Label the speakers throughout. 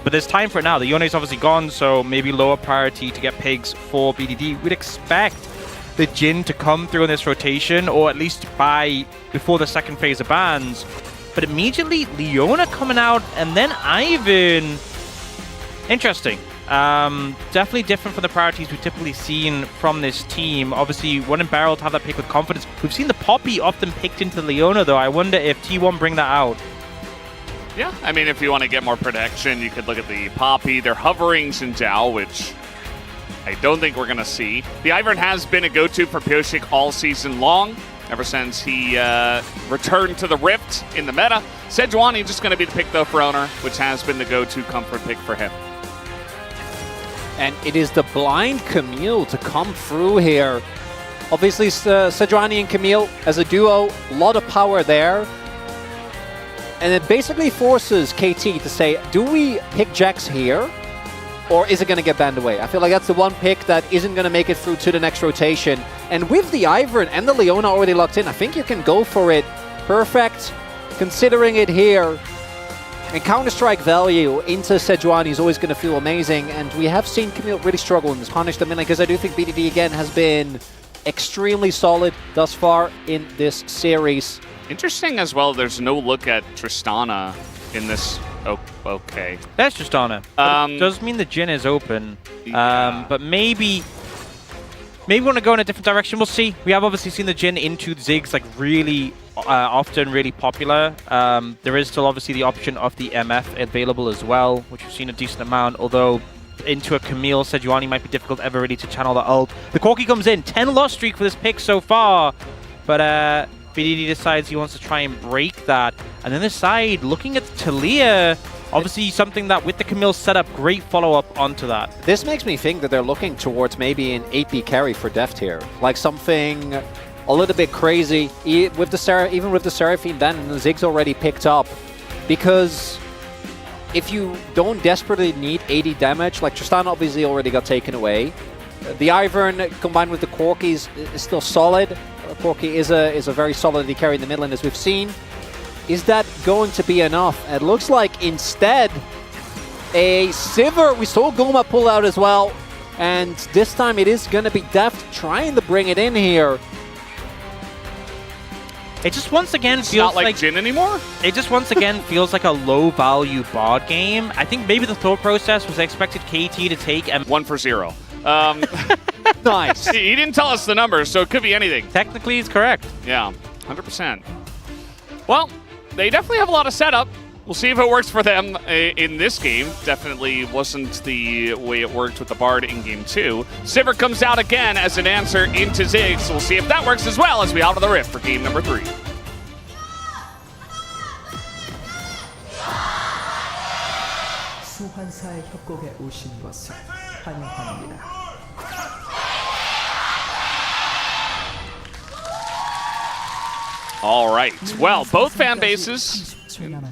Speaker 1: but there's time for it now. The Yone's obviously gone, so maybe lower priority to get pigs for BDD. We'd expect the Jhin to come through in this rotation, or at least before the second phase of bans. But immediately, Leona coming out, and then Ivan. Interesting. Definitely different from the priorities we've typically seen from this team. Obviously, one in barrel to have that pick with confidence. We've seen the Poppy often picked into Leona, though. I wonder if T1 bring that out.
Speaker 2: Yeah, I mean, if you want to get more protection, you could look at the Poppy. They're hovering Xin Zhao, which I don't think we're going to see. The Ivern has been a go-to for Pyosik all season long, ever since he returned to the Rift in the meta. Sejuani just going to be the pick, though, for Owner, which has been the go-to comfort pick for him.
Speaker 3: And it is the blind Camille to come through here. Obviously, Sejuani and Camille as a duo, a lot of power there. And it basically forces KT to say, do we pick Jax here? Or is it going to get banned away? I feel like that's the one pick that isn't going to make it through to the next rotation. And with the Ivern and the Leona already locked in, I think you can go for it. Perfect. Considering it here. And Counter-Strike value into Sejuani is always going to feel amazing. And we have seen Camille really struggle in this punish the minute, because I do think BDD again has been extremely solid thus far in this series.
Speaker 2: Interesting as well, there's no look at Tristana in this. Oh, okay.
Speaker 1: That's Tristana. It does mean the Jhin is open.
Speaker 2: Yeah.
Speaker 1: But maybe we want to go in a different direction. We'll see. We have obviously seen the Jhin into Ziggs like really often, really popular. There is still obviously the option of the MF available as well, which we've seen a decent amount, although into a Camille, Sejuani might be difficult ever really to channel the ult. The Corki comes in, 10 loss streak for this pick so far, but BDD decides he wants to try and break that. And then this side, looking at Talia, obviously something that with the Camille setup, great follow-up onto that.
Speaker 3: This makes me think that they're looking towards maybe an AP carry for Deft here. Like something a little bit crazy, even with the Seraphine ban and the Ziggs already picked up. Because if you don't desperately need 80 damage, like Tristana obviously already got taken away. The Ivern combined with the Corkis is still solid. Corki is a very solid AD carry in the middle lane, as we've seen. Is that going to be enough? It looks like instead a Sivir. We saw Goma pull out as well. And this time it is going to be Deft trying to bring it in here.
Speaker 1: It just once again
Speaker 2: it's
Speaker 1: feels
Speaker 2: not like Jhin anymore?
Speaker 1: It just once again feels like a low-value bot game. I think maybe the thought process was I expected KT to take
Speaker 2: 1 for 0.
Speaker 3: Nice.
Speaker 2: He didn't tell us the numbers, so it could be anything.
Speaker 1: Technically, it's correct.
Speaker 2: Yeah, 100%. Well, they definitely have a lot of setup. We'll see if it works for them in this game. Definitely wasn't the way it worked with the Bard in Game 2. Sivir comes out again as an answer into Ziggs. So we'll see if that works as well as we out of the Rift for Game number 3.
Speaker 4: 소환사의 협곡에 오신 것을 환영합니다.
Speaker 2: All right. Well, both fan bases,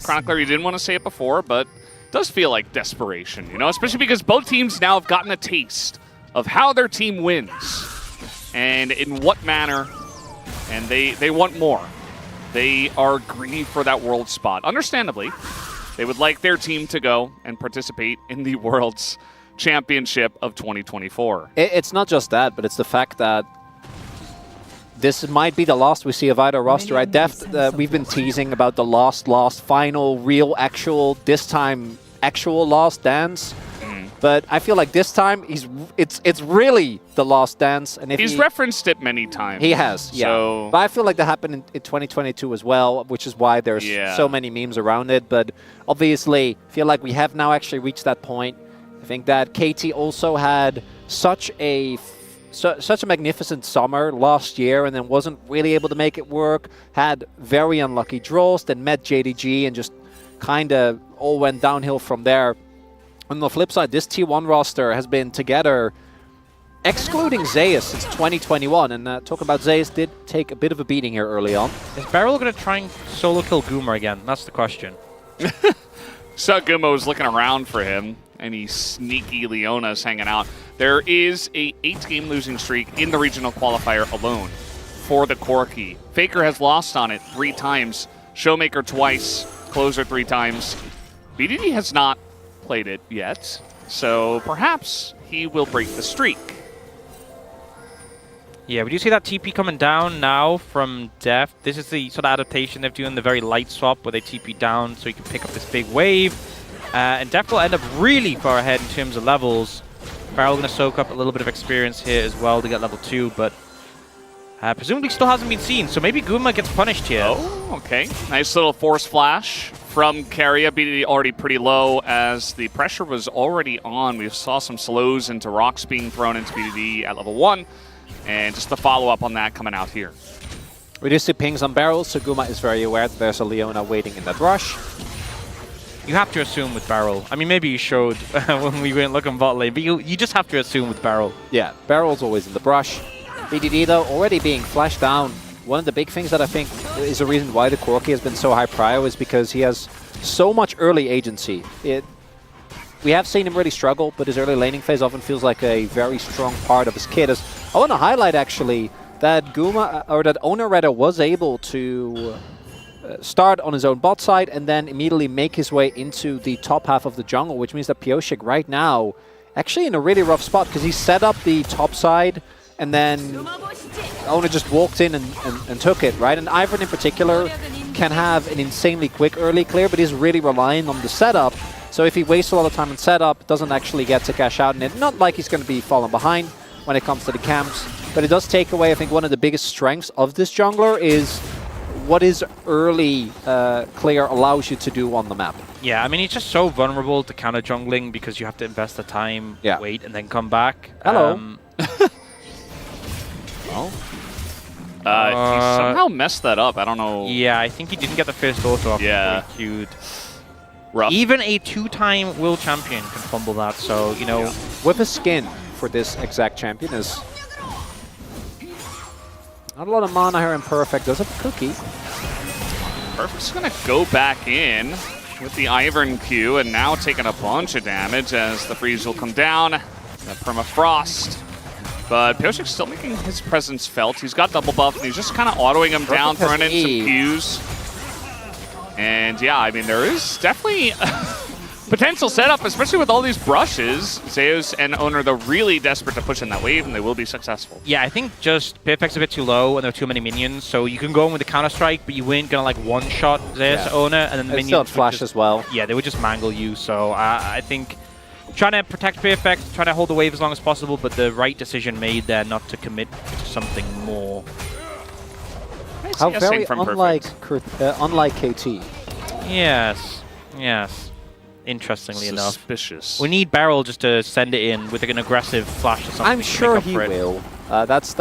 Speaker 2: Chronicler, you didn't want to say it before, but it does feel like desperation, you know, especially because both teams now have gotten a taste of how their team wins and in what manner, and they want more. They are greedy for that world spot. Understandably, they would like their team to go and participate in the World's Championship of 2024.
Speaker 3: It's not just that, but it's the fact that this might be the last we see of either roster, right? Deft, we've been teasing about the last, final, real, actual, this time, actual last dance. But I feel like this time, it's really the last dance. And if
Speaker 2: he's referenced it many times.
Speaker 3: He has, yeah.
Speaker 2: So
Speaker 3: but I feel like that happened in 2022 as well, which is why there's so many memes around it. But obviously, I feel like we have now actually reached that point. I think that KT also had such a magnificent summer last year and then wasn't really able to make it work. Had very unlucky draws, then met JDG and just kind of all went downhill from there. On the flip side, this T1 roster has been together, excluding Zeus, since 2021. And talk about Zeus did take a bit of a beating here early on.
Speaker 1: Is Beryl going to try and solo kill Goomer again? That's the question.
Speaker 2: So Gumo's looking around for him. Any sneaky Leonas hanging out. There is a 8-game losing streak in the regional qualifier alone for the Corki. Faker has lost on it 3 times. Showmaker twice. Closer 3 times. BDD has not played it yet, so perhaps he will break the streak.
Speaker 1: Yeah, we do see that TP coming down now from Def. This is the sort of adaptation they're doing, the very light swap where they TP down so you can pick up this big wave. And Def will end up really far ahead in terms of levels. Barrel going to soak up a little bit of experience here as well to get level 2, but presumably still hasn't been seen, so maybe Guma gets punished here.
Speaker 2: Oh, okay. Nice little force flash from Carrier. BDD already pretty low as the pressure was already on. We saw some slows into rocks being thrown into BDD at level 1. And just the follow-up on that coming out here.
Speaker 3: We do see pings on barrels, so Guma is very aware that there's a Leona waiting in that rush.
Speaker 1: You have to assume with Barrel. I mean, maybe you showed when we went looking bot lane, but you just have to assume with Barrel.
Speaker 3: Yeah, barrel's always in the brush. BDD, though, already being flashed down. One of the big things that I think is the reason why the Corki has been so high prio is because he has so much early agency. We have seen him really struggle, but his early laning phase often feels like a very strong part of his kit. I want to highlight, actually, that Guma, or that Owner rather, was able to start on his own bot side and then immediately make his way into the top half of the jungle, which means that Pioshik right now actually in a really rough spot because he set up the top side and then Owner just walked in and took it, right? And Ivern in particular can have an insanely quick early clear, but he's really relying on the setup. So if he wastes a lot of time in setup, doesn't actually get to cash out in it. Not like he's going to be falling behind when it comes to the camps, but it does take away, I think, one of the biggest strengths of this jungler is what his early clear allows you to do on the map.
Speaker 1: Yeah, I mean, he's just so vulnerable to counter jungling because you have to invest the time, wait, and then come back.
Speaker 3: Hello.
Speaker 2: He somehow messed that up. I don't know.
Speaker 1: Yeah, I think he didn't get the first auto off.
Speaker 2: Yeah.
Speaker 1: Queued.
Speaker 2: Rough.
Speaker 1: Even a 2-time world champion can fumble that, so, you know.
Speaker 3: With a skin for this exact champion is not a lot of mana here in Perfect. Does have a cookie.
Speaker 2: Perfect's going to go back in with the Ivern Q and now taking a bunch of damage as the freeze will come down. The permafrost. But Pioshik's still making his presence felt. He's got double buff and he's just kind of autoing him down, throwing in some Qs. And yeah, I mean, there is definitely potential setup, especially with all these brushes. Zeus and Owner, they're really desperate to push in that wave, and they will be successful. Yeah,
Speaker 1: I think just Perfect's a bit too low, and there are too many minions, so you can go in with the counter-strike, but you ain't going to, like, one-shot Zeus Owner, and then the minions
Speaker 3: still flash as well.
Speaker 1: Yeah, they would just mangle you, so I think trying to protect Perfect, trying to hold the wave as long as possible, but the right decision made there not to commit to something more.
Speaker 3: How very unlike KT.
Speaker 1: Yes, yes. Interestingly enough.
Speaker 2: Suspicious.
Speaker 1: We need Barrel just to send it in with an aggressive flash or something.
Speaker 3: I'm sure he will. That's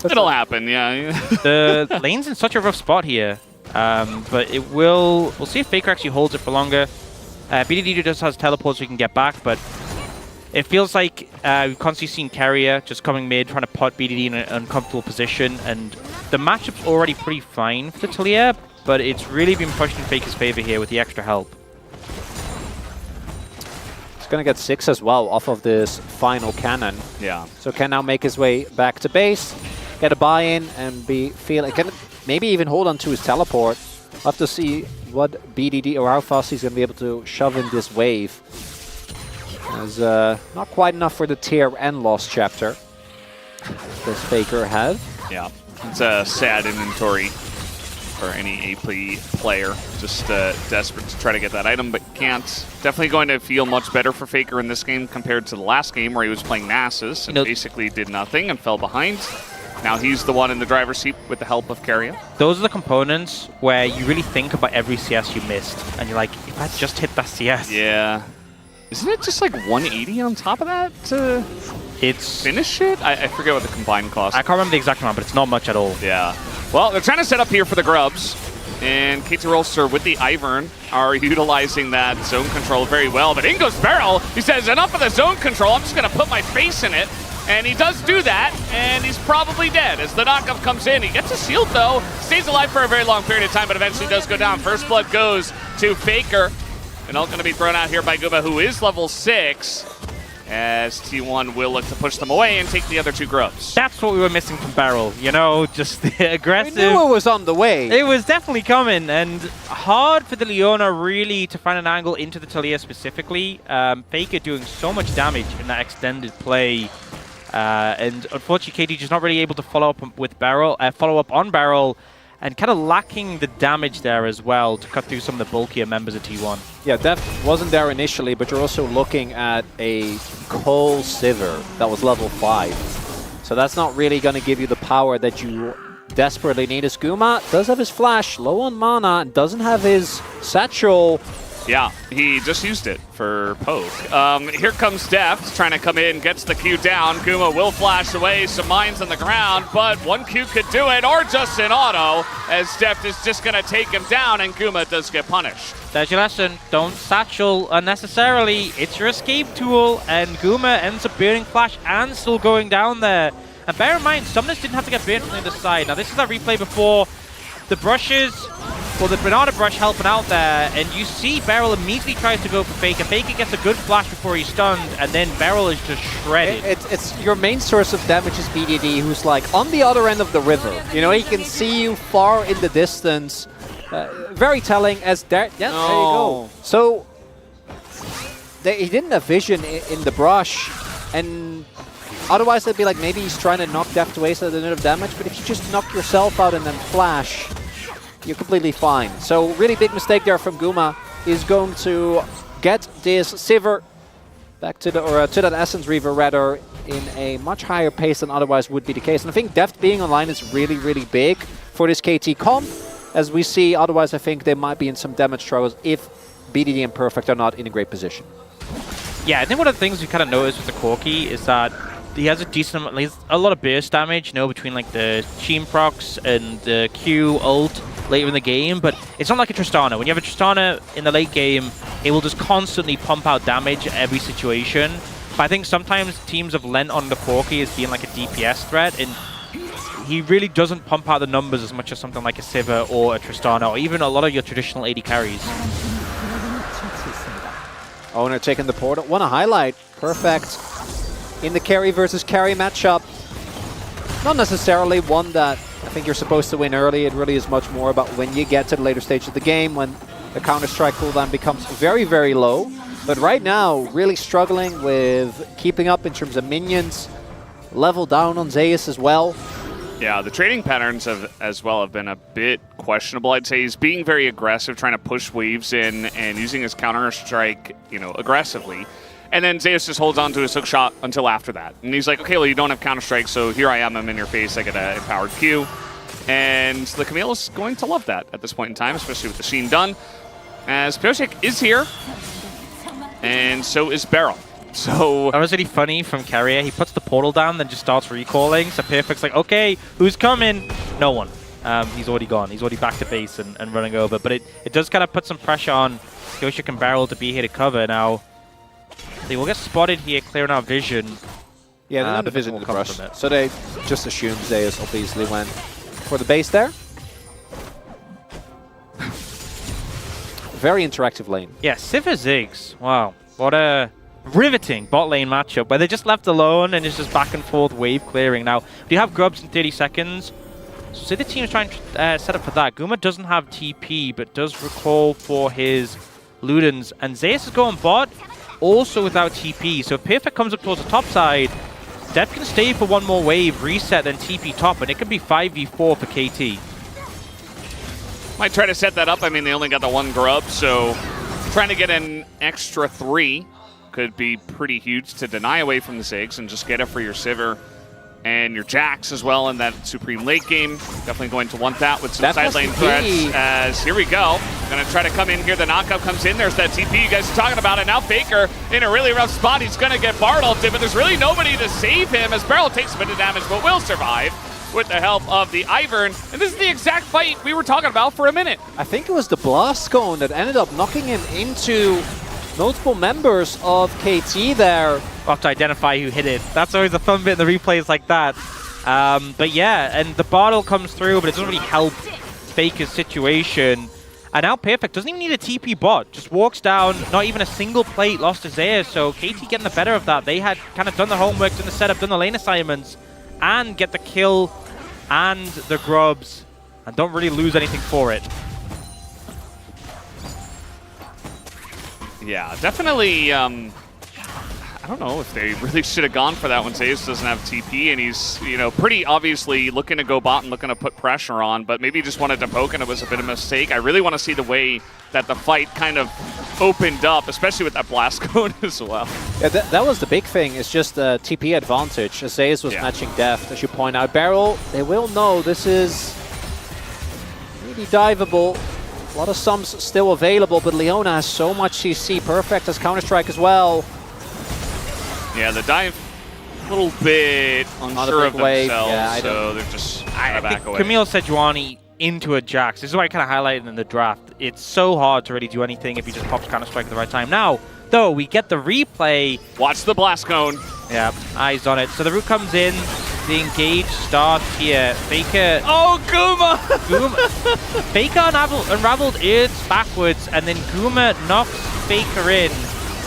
Speaker 2: It'll happen, yeah.
Speaker 1: The lane's in such a rough spot here. But it will... We'll see if Faker actually holds it for longer. BDD just has teleport so he can get back, but it feels like we've constantly seen Carrier just coming mid, trying to pot BDD in an uncomfortable position, and the matchup's already pretty fine for the Talia, but it's really been pushed in Faker's favor here with the extra help.
Speaker 3: He's going to get 6 as well off of this final cannon.
Speaker 2: Yeah.
Speaker 3: So can now make his way back to base, get a buy-in, and can maybe even hold on to his teleport. We'll have to see what BDD or how fast he's going to be able to shove in this wave. As not quite enough for the tier and lost chapter. Does Faker have?
Speaker 2: Yeah, it's a sad inventory for any AP player. Just desperate to try to get that item, but can't. Definitely going to feel much better for Faker in this game compared to the last game where he was playing Nasus and basically did nothing and fell behind. Now he's the one in the driver's seat with the help of Carrier.
Speaker 1: Those are the components where you really think about every CS you missed, and you're like, if I just hit that CS.
Speaker 2: Yeah. Isn't it just like 180 on top of that to finish it? I forget what the combined cost.
Speaker 1: I can't remember the exact amount, but it's not much at all.
Speaker 2: Yeah. Well, they're trying to set up here for the grubs. And KT Rolster with the Ivern are utilizing that zone control very well. But in goes Barrel. He says, enough of the zone control. I'm just going to put my face in it. And he does do that, and he's probably dead as the knockup comes in. He gets a shield, though. Stays alive for a very long period of time, but eventually does go down. First blood goes to Faker. And all going to be thrown out here by Guma, who is level 6. as T1 will look to push them away and take the other 2 grubs.
Speaker 1: That's what we were missing from Beryl, you know, just the
Speaker 3: We
Speaker 1: aggressive.
Speaker 3: knew it was on the way.
Speaker 1: It was definitely coming, and hard for the Leona really to find an angle into the Talia specifically. Faker doing so much damage in that extended play, and unfortunately KT just not really able to follow up with Beryl, on Beryl, and kind of lacking the damage there as well to cut through some of the bulkier members of T1.
Speaker 3: Yeah, Deft wasn't there initially, but you're also looking at a Cole Sivir that was level 5. So that's not really going to give you the power that you desperately need. As Guma does have his flash, low on mana, and doesn't have his satchel.
Speaker 2: Yeah, he just used it for poke. Here comes Deft, trying to come in, gets the Q down. Guma will flash away, some mines on the ground, but 1 Q could do it, or just an auto, as Deft is just going to take him down, and Guma does get punished.
Speaker 1: There's your lesson. Don't satchel unnecessarily. It's your escape tool, and Guma ends up burning flash and still going down there. And bear in mind, Summoners didn't have to get burnt from the other side. Now, this is a replay before the brushes. Well, the banana brush helping out there, and you see Beryl immediately tries to go for Faker. Faker gets a good flash before he's stunned, and then Beryl is just shredded.
Speaker 3: It's your main source of damage is BDD, who's like on the other end of the river. You know, he can see you far in the distance. Very telling as there. Yeah, there you go. So he didn't have vision in the brush, and otherwise they'd be like, maybe he's trying to knock Deft away so they don't have damage. But if you just knock yourself out and then flash, you're completely fine. So really big mistake there from Guma. Is going to get this Sivir back to the to that Essence Reaver rather in a much higher pace than otherwise would be the case. And I think Deft being online is really, really big for this KT comp. As we see, otherwise I think they might be in some damage struggles if BDD and Perfect are not in a great position.
Speaker 1: Yeah, I think one of the things we kind of noticed with the Corki is that he has a decent amount, like, a lot of burst damage, you know, between like the Sheen procs and the Q ult later in the game, but it's not like a Tristana. When you have a Tristana in the late game, it will just constantly pump out damage at every situation. But I think sometimes teams have lent on the Corki as being like a DPS threat, and he really doesn't pump out the numbers as much as something like a Sivir or a Tristana, or even a lot of your traditional AD carries.
Speaker 3: Owner taking the portal. Want to highlight Perfect in the carry versus carry matchup. Not necessarily one that I think you're supposed to win early. It really is much more about when you get to the later stage of the game, when the Counter-Strike cooldown becomes very, very low. But right now, really struggling with keeping up in terms of minions. Level down on Zeus as well.
Speaker 2: Yeah, the trading patterns have been a bit questionable. I'd say he's being very aggressive, trying to push waves in and using his Counter-Strike, you know, aggressively. And then Zeus just holds on to his hook shot until after that. And he's like, okay, well, you don't have Counter-Strike, so here I am, I'm in your face, I get an empowered Q. And the Camille is going to love that at this point in time, especially with the Sheen done. As Pyosik is here, and so is Beryl. So
Speaker 1: that was really funny from Carrier. He puts the portal down, then just starts recalling. So Perfect's like, okay, who's coming? No one. He's already gone. He's already back to base and running over. But it does kind of put some pressure on Pyosik and Beryl to be here to cover. Now, they will get spotted here, clearing our vision.
Speaker 3: Yeah, they're not the vision in the brush. So they just assume Zeus obviously went for the base there. Very interactive lane.
Speaker 1: Yeah, Sivir Ziggs. Wow. What a riveting bot lane matchup where they're just left alone and it's just back and forth wave clearing. Now, we have grubs in 30 seconds. So the team is trying to set up for that. Guma doesn't have TP, but does recall for his Ludens. And Zeus is going bot, also without TP. So if Perfect comes up towards the top side, Def can stay for one more wave, reset, then TP top, and it could be 5v4 for KT.
Speaker 2: might try to set that up. I mean, they only got the 1 grub, so trying to get an extra 3 could be pretty huge to deny away from the Ziggs and just get it for your Sivir and your Jax as well in that Supreme late game. Definitely going to want that with some side lane threats. As here we go. Going to try to come in here. The knockup comes in. There's that TP you guys are talking about. And now Faker in a really rough spot. He's going to get Bard ulted, but there's really nobody to save him as Beryl takes a bit of damage, but will survive with the help of the Ivern. And this is the exact fight we were talking about for a minute.
Speaker 3: I think it was the Blast Cone that ended up knocking him into multiple members of KT there.
Speaker 1: We'll have to identify who hit it. That's always a fun bit in the replays like that. But yeah, and the bottle comes through, but it doesn't really help Faker's situation. And now Perfect doesn't even need a TP bot. Just walks down, not even a single plate lost to Zeus. So KT getting the better of that. They had kind of done the homework, done the setup, done the lane assignments, and get the kill and the grubs, and don't really lose anything for it.
Speaker 2: Yeah, definitely. I don't know if they really should have gone for that when Zeus doesn't have TP, and he's, you know, pretty obviously looking to go bot and looking to put pressure on, but maybe just wanted to poke and it was a bit of a mistake. I really want to see the way that the fight kind of opened up, especially with that blast cone as well.
Speaker 3: Yeah, that was the big thing, it's just the TP advantage. Zeus was matching depth, as you point out. Barrel, they will know this is really diveable. A lot of sums still available, but Leona has so much CC. Perfect has Counter-Strike as well.
Speaker 2: Yeah, the dive a little bit unsure of themselves,
Speaker 3: yeah,
Speaker 2: so they're just kind of back away.
Speaker 1: Camille Sejuani into a Jax. This is why I kind of highlighted in the draft. It's so hard to really do anything if he just pops Counter-Strike at the right time. Now, though, we get the replay.
Speaker 2: Watch the blast cone.
Speaker 1: Yeah, eyes on it. So the root comes in. The engage starts here. Faker.
Speaker 2: Oh, Guma!
Speaker 1: Faker unraveled Earths backwards, and then Guma knocks Faker in.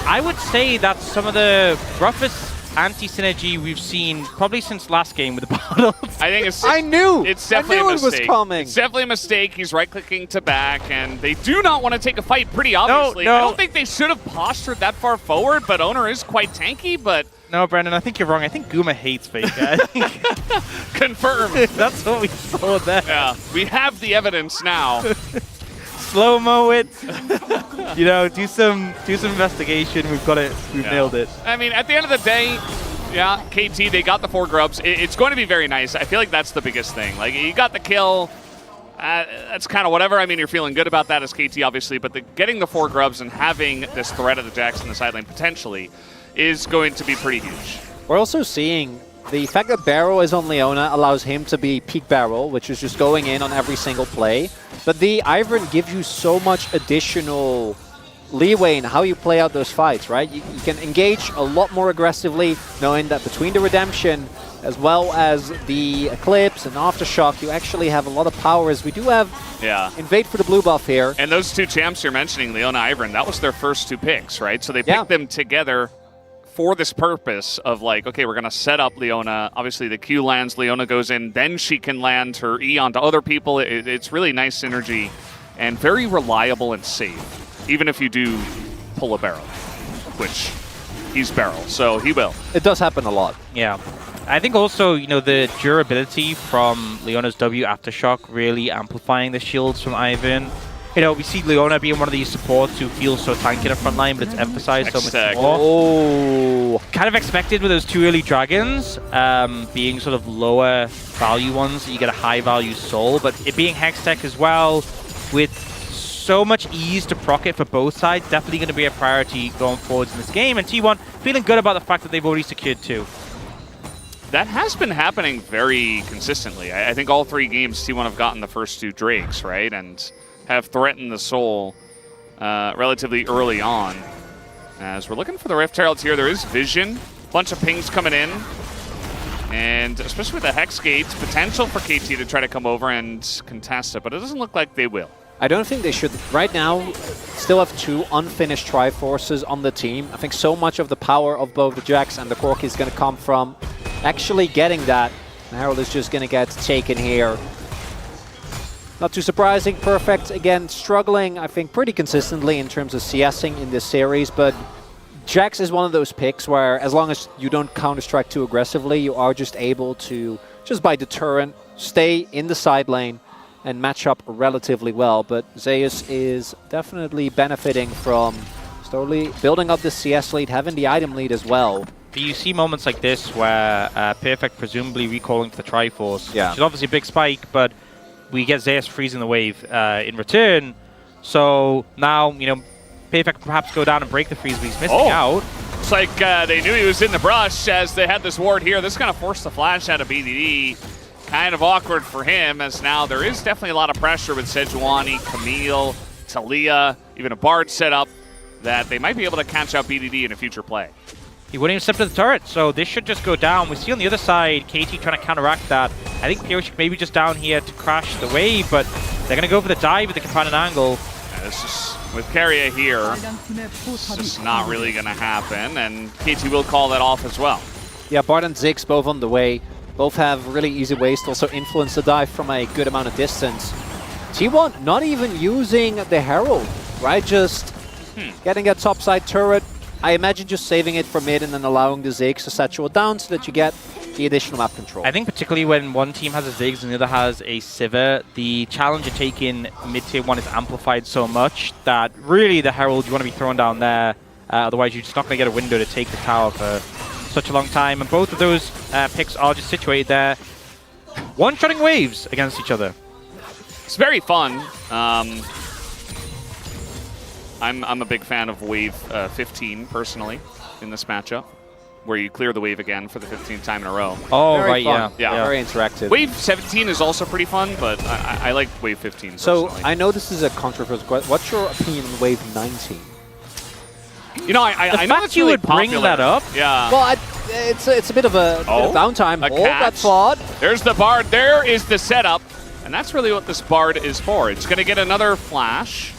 Speaker 1: I would say that's some of the roughest anti-synergy we've seen probably since last game with the bottles.
Speaker 2: I think it's.
Speaker 3: I knew!
Speaker 2: It's definitely
Speaker 3: I knew
Speaker 2: a mistake.
Speaker 3: It was coming.
Speaker 2: It's definitely a mistake. He's right-clicking to back, and they do not want to take a fight. Pretty obviously.
Speaker 1: No.
Speaker 2: I don't think they should have postured that far forward. But Owner is quite tanky. But
Speaker 1: no, Brandon, I think you're wrong. I think Guma hates Faker. I think
Speaker 2: confirmed.
Speaker 1: That's what we saw there.
Speaker 2: Yeah, we have the evidence now.
Speaker 1: Slow-mo it. You know, do some investigation. We've got it. We've nailed it.
Speaker 2: I mean, at the end of the day, yeah, KT, they got the 4 grubs. It's going to be very nice. I feel like that's the biggest thing. Like, you got the kill. That's kind of whatever. I mean, you're feeling good about that as KT, obviously, but getting the 4 grubs and having this threat of the Jax in the side lane potentially is going to be pretty huge.
Speaker 3: We're also seeing the fact that Barrel is on Leona allows him to be peak Barrel, which is just going in on every single play. But the Ivern gives you so much additional leeway in how you play out those fights, right? You can engage a lot more aggressively, knowing that between the Redemption as well as the Eclipse and Aftershock, you actually have a lot of power, as we do have Invade for the blue buff here.
Speaker 2: And those 2 champs you're mentioning, Leona, Ivern, that was their first 2 picks, right? So they picked them together for this purpose of like, okay, we're going to set up Leona. Obviously, the Q lands, Leona goes in, then she can land her E onto other people. It's really nice synergy and very reliable and safe, even if you do pull a barrel, which he's barrel, so he will.
Speaker 3: It does happen a lot.
Speaker 1: Yeah. I think also, you know, the durability from Leona's W Aftershock really amplifying the shields from Ivern. You know, we see Leona being one of these supports who feels so tanky in the front line, but it's emphasized so much more.
Speaker 3: Oh.
Speaker 1: Kind of expected with those 2 early dragons being sort of lower value ones that you get a high value soul, but it being Hextech as well with so much ease to proc it for both sides, definitely going to be a priority going forwards in this game. And T1 feeling good about the fact that they've already secured 2.
Speaker 2: That has been happening very consistently. I think all 3 games T1 have gotten the first 2 Drakes, right? And have threatened the soul relatively early on. As we're looking for the Rift Heralds here, there is vision. Bunch of pings coming in. And especially with the Hex Gate, potential for KT to try to come over and contest it, but it doesn't look like they will.
Speaker 3: I don't think they should. Right now, still have 2 unfinished Triforces on the team. I think so much of the power of both the Jax and the Corki is going to come from actually getting that. Harold is just going to get taken here. Not too surprising. Perfect, again, struggling, I think, pretty consistently in terms of CSing in this series, but Jax is one of those picks where as long as you don't Counter-Strike too aggressively, you are just able to, just by deterrent, stay in the side lane and match up relatively well. But Zeus is definitely benefiting from slowly building up the CS lead, having the item lead as well.
Speaker 1: But you see moments like this where Perfect presumably recalling to the Triforce, which is obviously a big spike, but we get Zeus freezing the wave in return. So now, you know, Perfect perhaps go down and break the freeze, but he's missing out.
Speaker 2: Looks like they knew he was in the brush as they had this ward here. This is going to force the flash out of BDD. Kind of awkward for him, as now there is definitely a lot of pressure with Sejuani, Camille, Talia, even a Bard set up that they might be able to catch out BDD in a future play.
Speaker 1: He wouldn't even step to the turret, so this should just go down. We see on the other side, KT trying to counteract that. I think Pyroshik maybe just down here to crash the wave, but they're going to go for the dive with the companion angle.
Speaker 2: It's just, with Keria here, it's just not really going to happen, and KT will call that off as well.
Speaker 3: Yeah, Bard and Ziggs both on the way. Both have really easy ways to also influence the dive from a good amount of distance. T1 not even using the Herald, right? Just getting a topside turret. I imagine just saving it for mid and then allowing the Ziggs to saturate down so that you get the additional map control.
Speaker 1: I think particularly when one team has a Ziggs and the other has a Sivir, the challenge of taking mid-tier 1 is amplified so much that really the Herald, you want to be thrown down there. Otherwise, you're just not going to get a window to take the tower for such a long time. And both of those picks are just situated there, one-shotting waves against each other.
Speaker 2: It's very fun. I'm a big fan of wave 15 personally in this matchup, where you clear the wave again for the 15th time in a row.
Speaker 1: Oh,
Speaker 3: Very
Speaker 1: right,
Speaker 3: fun.
Speaker 2: Yeah.
Speaker 3: Very interactive.
Speaker 2: Wave 17 is also pretty fun, but I like wave 15
Speaker 3: So
Speaker 2: personally.
Speaker 3: I know this is a controversial question. What's your opinion on wave 19?
Speaker 2: You know, I know
Speaker 1: fact
Speaker 2: that's
Speaker 1: you
Speaker 2: really
Speaker 1: would bring
Speaker 2: popular.
Speaker 1: that up?
Speaker 2: Yeah.
Speaker 3: Well, it's a bit of a downtime.
Speaker 2: A
Speaker 3: Hold
Speaker 2: catch.
Speaker 3: that thought.
Speaker 2: There's the Bard. There is the setup. And that's really what this Bard is for. It's going to get another flash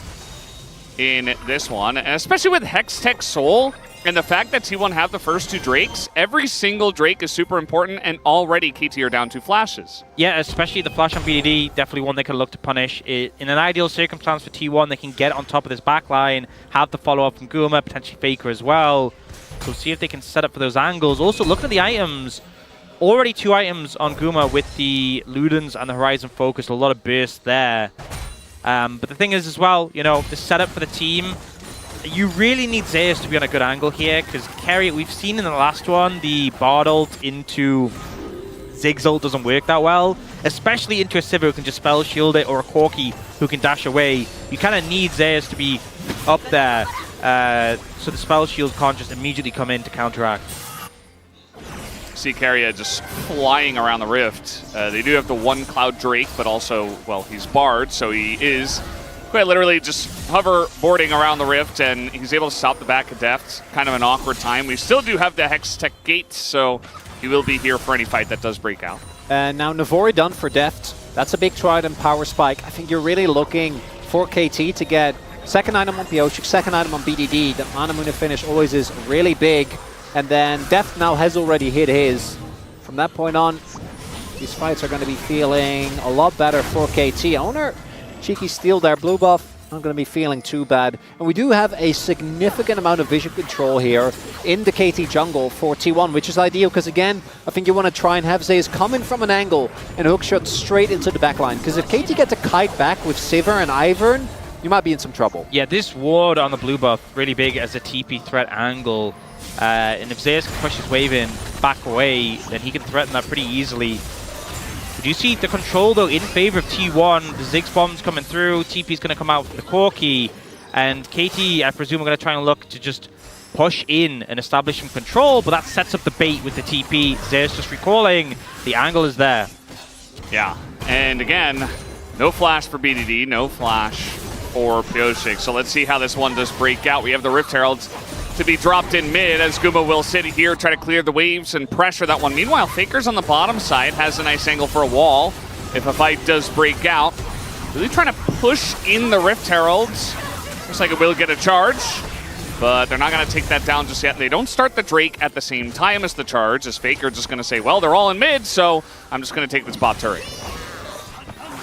Speaker 2: in this one. And especially with Hextech Soul and the fact that T1 have the first 2 Drakes, every single Drake is super important, and already KT are down 2 flashes.
Speaker 1: Yeah, especially the flash on BDD, definitely one they can look to punish. In an ideal circumstance for T1, they can get on top of this backline, have the follow-up from Guma, potentially Faker as well. So see if they can set up for those angles. Also, look at the items. Already 2 items on Guma with the Ludens and the Horizon Focus, a lot of burst there. But the thing is as well, you know, the setup for the team, you really need Zeus to be on a good angle here, because Keria, we've seen in the last one, the Bard ult into Ziggs ult doesn't work that well, especially into a Sivir who can just spell shield it, or a Corki who can dash away. You kind of need Zeus to be up there, so the spell shield can't just immediately come in to counteract.
Speaker 2: See Keria just flying around the rift. They do have the 1 Cloud Drake, but also, well, he's Bard, so he is quite literally just hoverboarding around the rift, and he's able to stop the back of Deft. Kind of an awkward time. We still do have the Hextech Gate, so he will be here for any fight that does break out.
Speaker 3: And now Navori done for Deft. That's a big Trident power spike. I think you're really looking for KT to get second item on Piochik, second item on BDD. The Manamuna finish always is really big. And then Deft now has already hit his. From that point on, these fights are going to be feeling a lot better for KT. Owner, cheeky steal there, blue buff, not going to be feeling too bad. And we do have a significant amount of vision control here in the KT jungle for T1, which is ideal because, again, I think you want to try and have Zaze come in from an angle and hook shot straight into the backline. Because if KT gets a kite back with Sivir and Ivern, you might be in some trouble.
Speaker 1: Yeah, this ward on the blue buff, really big as a TP threat angle. And if Zeus can push his wave in, back away, then he can threaten that pretty easily. But you see the control, though, in favor of T1. The Ziggs bomb's coming through. TP's going to come out with the Corki. And KT, I presume, are going to try and look to just push in and establish some control. But that sets up the bait with the TP. Zeus just recalling. The angle is there.
Speaker 2: Yeah, and again, no flash for BDD, no flash for Piochik. So let's see how this one does break out. We have the Rift Heralds to be dropped in mid as Guma will sit here, try to clear the waves and pressure that one. Meanwhile, Faker's on the bottom side, has a nice angle for a wall if a fight does break out. Really trying to push in the Rift Heralds. Looks like it will get a charge, but they're not going to take that down just yet. They don't start the Drake at the same time as the charge, as Faker just going to say, well, they're all in mid, so I'm just going to take this bot turret.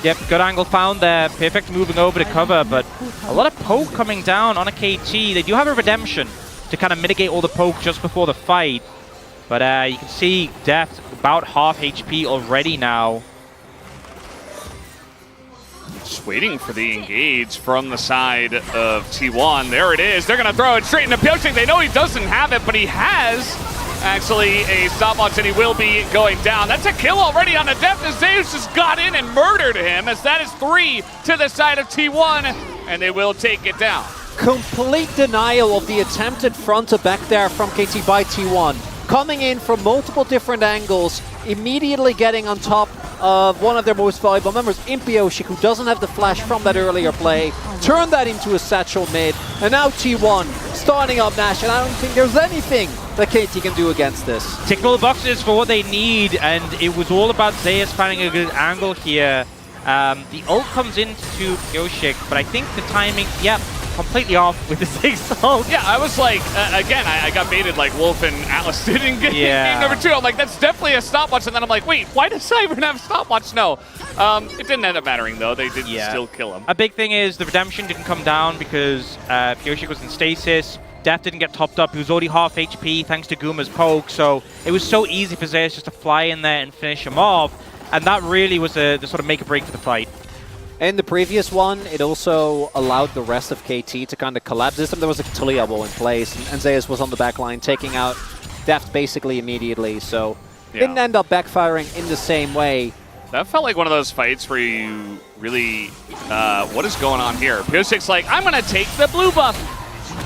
Speaker 1: Yep, good angle found there. Perfect moving over to cover, but a lot of poke coming down on a KT. They do have a redemption to kind of mitigate all the poke just before the fight. But you can see Deft about half HP already now.
Speaker 2: Just waiting for the engage from the side of T1. There it is. They're going to throw it straight into Piochik. They know he doesn't have it, but he has actually a stopwatch, and he will be going down. That's a kill already on the Deft as Zeus just got in and murdered him, as that is 3 to the side of T1, and they will take it down.
Speaker 3: Complete denial of the attempted front to back there from KT by T1. Coming in from multiple different angles, immediately getting on top of one of their most valuable members, Piochik, who doesn't have the flash from that earlier play. Turn that into a satchel mid, and now T1 starting up Nash, and I don't think there's anything that KT can do against this.
Speaker 1: Tick all the boxes for what they need, and it was all about Zeus finding a good angle here. The ult comes into Pioshik, but I think the timing, yep, completely off with the 6 ult.
Speaker 2: Yeah, I was like, again, I got baited like Wolf and Atlas did in game number 2. I'm like, that's definitely a stopwatch. And then I'm like, wait, why does Cyber have a stopwatch? No. It didn't end up mattering, though. They did still kill him.
Speaker 1: A big thing is the Redemption didn't come down because Pioshik was in stasis. Death didn't get topped up. He was already half HP thanks to Guma's poke. So it was so easy for Zeus just to fly in there and finish him off. And that really was the sort of make or break for the fight.
Speaker 3: In the previous one, it also allowed the rest of KT to kind of collapse. This time there was a Talia wall in place, and Zeus was on the back line, taking out Deft basically immediately. So didn't end up backfiring in the same way.
Speaker 2: That felt like one of those fights where you really, what is going on here? Pioshik's like, I'm going to take the blue buff.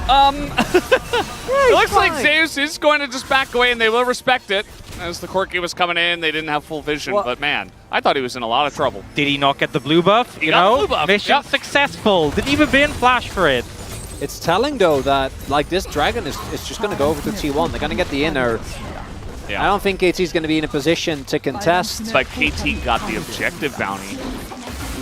Speaker 2: It looks like Zeus is going to just back away, and they will respect it. As the Corki was coming in, they didn't have full vision, but man, I thought he was in a lot of trouble.
Speaker 1: Did he not get the blue buff?
Speaker 2: He got the blue buff.
Speaker 1: Mission successful. Didn't even be in flash for it.
Speaker 3: It's telling, though, that like this Dragon is just going to go over to T1. They're going to get the inner. I don't think KT's going to be in a position to contest.
Speaker 2: But KT got the objective bounty.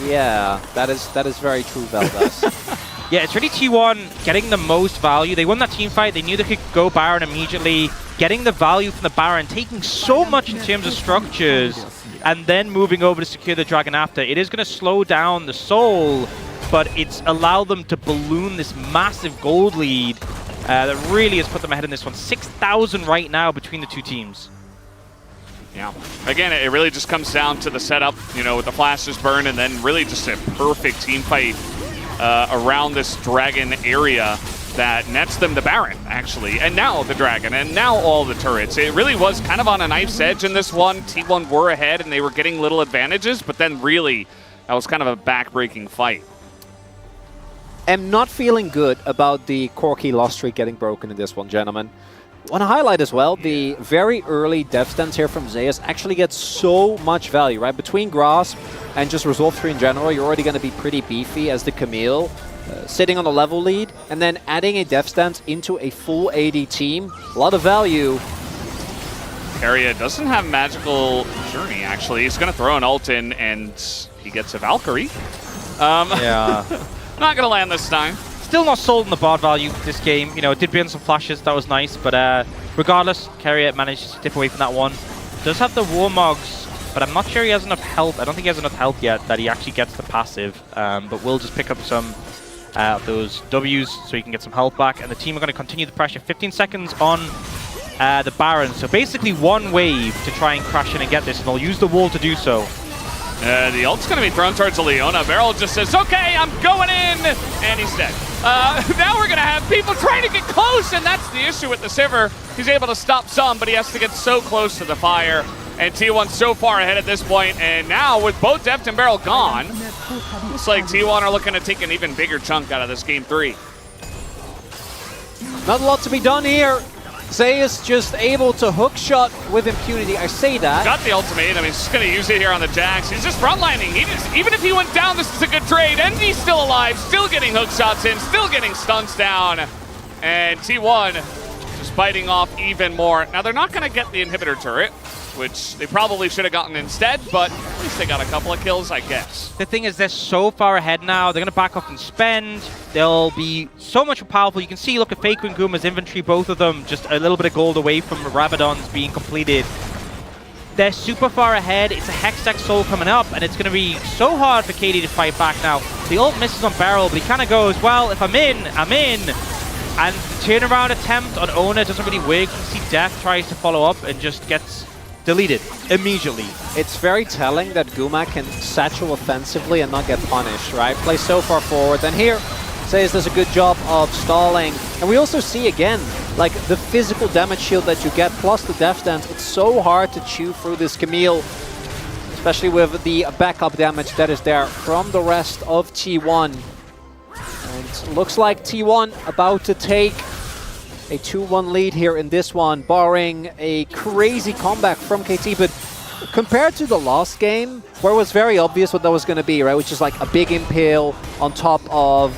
Speaker 3: Yeah, that is very true, Veldas.
Speaker 1: Yeah, it's really T1 getting the most value. They won that team fight. They knew they could go Baron immediately. Getting the value from the Baron, taking so much in terms of structures, and then moving over to secure the Dragon after. It is going to slow down the Soul, but it's allowed them to balloon this massive gold lead that really has put them ahead in this one. 6,000 right now between the two teams.
Speaker 2: Yeah. Again, it really just comes down to the setup, you know, with the flashes burn, and then really just a perfect team fight around this Dragon area that nets them the Baron, actually, and now the Dragon, and now all the turrets. It really was kind of on a knife's edge in this one. T1 were ahead, and they were getting little advantages, but then really, that was kind of a back-breaking fight.
Speaker 3: I'm not feeling good about the Corki loss streak getting broken in this one, gentlemen. Want to highlight as well, the very early death stance here from Zeus actually gets so much value, right? Between Grasp and just Resolve 3 in general, you're already going to be pretty beefy as the Camille, sitting on a level lead, and then adding a death stance into a full AD team. A lot of value.
Speaker 2: Keria doesn't have Magical Journey, actually. He's going to throw an ult in, and he gets a Valkyrie.
Speaker 1: Yeah.
Speaker 2: Not going to land this time.
Speaker 1: Still not sold in the board value this game. You know, it did burn some flashes. That was nice. But regardless, Keria managed to dip away from that one. Does have the Warmogs, but I'm not sure he has enough health. I don't think he has enough health yet that he actually gets the passive. But we'll just pick up some those Ws so he can get some health back. And the team are going to continue the pressure. 15 seconds on the Baron. So basically one wave to try and crash in and get this. And they'll use the wall to do so.
Speaker 2: The ult's going to be thrown towards Leona. Beryl just says, okay, I'm going in, and he's dead. Now we're going to have people trying to get close, and that's the issue with the Sivir. He's able to stop some, but he has to get so close to the fire. And T1 so far ahead at this point, and now with both Deft and Beryl gone, looks like T1 are looking to take an even bigger chunk out of this game 3.
Speaker 3: Not a lot to be done here. Zeus just able to hook shot with impunity. I say that.
Speaker 2: Got the ultimate. I mean, he's just going to use it here on the Jax. He's just frontlining. Even if he went down, this is a good trade. And he's still alive, still getting hook shots in, still getting stunts down. And T1 just biting off even more. Now, they're not going to get the inhibitor turret, which they probably should have gotten instead, but at least they got a couple of kills, I guess.
Speaker 1: The thing is, they're so far ahead now. They're going to back off and spend. They'll be so much more powerful. You can see, look at Faker and Guma's inventory, both of them just a little bit of gold away from Rabadon's being completed. They're super far ahead. It's a Hextech Soul coming up, and it's going to be so hard for KD to fight back now. The ult misses on Beryl, but he kind of goes, well, if I'm in, I'm in. And the turnaround attempt on Ona doesn't really work. You see Death tries to follow up and just gets deleted immediately.
Speaker 3: It's very telling that Guma can satchel offensively and not get punished, right? Play so far forward. And here, Zeus does a good job of stalling. And we also see again, like the physical damage shield that you get, plus the death stance. It's so hard to chew through this Camille, especially with the backup damage that is there from the rest of T1. And looks like T1 about to take a 2-1 lead here in this one, barring a crazy comeback from KT. But compared to the last game, where it was very obvious what that was going to be, right? Which is like a big impale on top of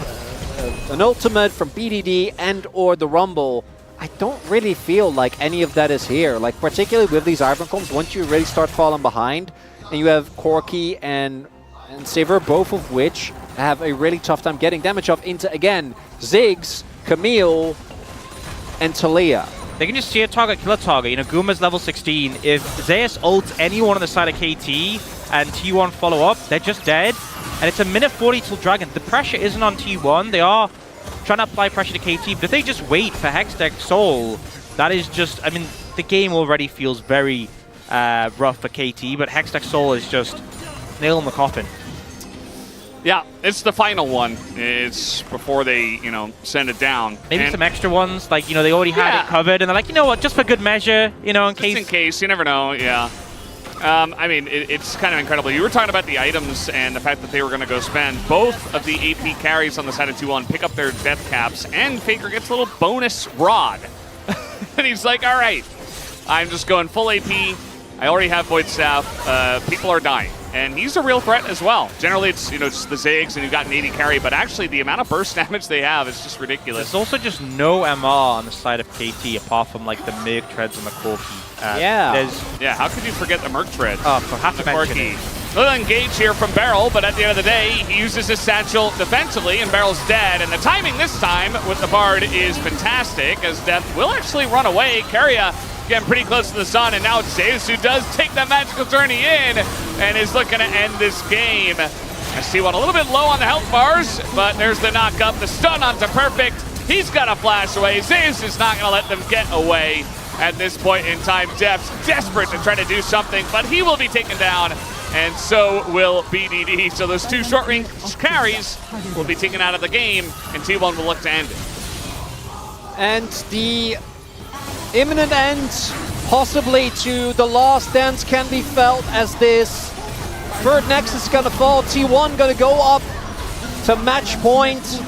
Speaker 3: an ultimate from BDD and or the Rumble. I don't really feel like any of that is here. Like, particularly with these Iron Combs, once you really start falling behind, and you have Corki and and Sivir, both of which have a really tough time getting damage off into, again, Ziggs, Camille, and Talia.
Speaker 1: They can just see a target, kill a target. You know, Guma's level 16. If Zeus ults anyone on the side of KT and T1 follow up, they're just dead. And it's a minute 40 till Dragon. The pressure isn't on T1. They are trying to apply pressure to KT, but if they just wait for Hextech Soul, that is just, I mean, the game already feels very rough for KT, but Hextech Soul is just nail in the coffin.
Speaker 2: Yeah, it's the final one. It's before they, you know, send it down.
Speaker 1: Maybe some extra ones, like, you know, they already had it covered, and they're like, you know what, just for good measure, you know, in case.
Speaker 2: Just in case, you never know, yeah. I mean, it's kind of incredible. You were talking about the items and the fact that they were going to go spend. Both of the AP carries on the side of 2-1 pick up their death caps, and Faker gets a little bonus rod. And he's like, all right, I'm just going full AP. I already have Void Staff. People are dying. And he's a real threat as well. Generally, it's, you know, just the Ziggs and you've got an 80 carry, but actually the amount of burst damage they have is just ridiculous.
Speaker 1: There's also just no MR on the side of KT apart from like the Merc Treads and the Corki.
Speaker 2: Yeah, how could you forget the Merc Tread?
Speaker 1: Oh, I have to mention
Speaker 2: Corki.
Speaker 1: it.
Speaker 2: Little engage here from Beryl, but at the end of the day, he uses his satchel defensively, and Beryl's dead. And the timing this time with the Bard is fantastic, as Death will actually run away. Keria getting pretty close to the sun, and now it's Zeus who does take that magical journey in and is looking to end this game. ST1 a little bit low on the health bars, but there's the knock up, the stun onto Perfect. He's got to flash away. Zeus is not going to let them get away at this point in time. Depth's desperate to try to do something, but he will be taken down, and so will BDD. So those two short-range carries will be taken out of the game, and T1 will look to end it.
Speaker 3: And the imminent end, possibly to the last dance, can be felt as this third Nexus is going to fall. T1 going to go up to match point.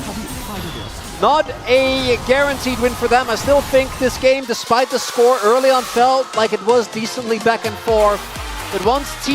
Speaker 3: Not a guaranteed win for them. I still think this game, despite the score early on, felt like it was decently back and forth. But once T1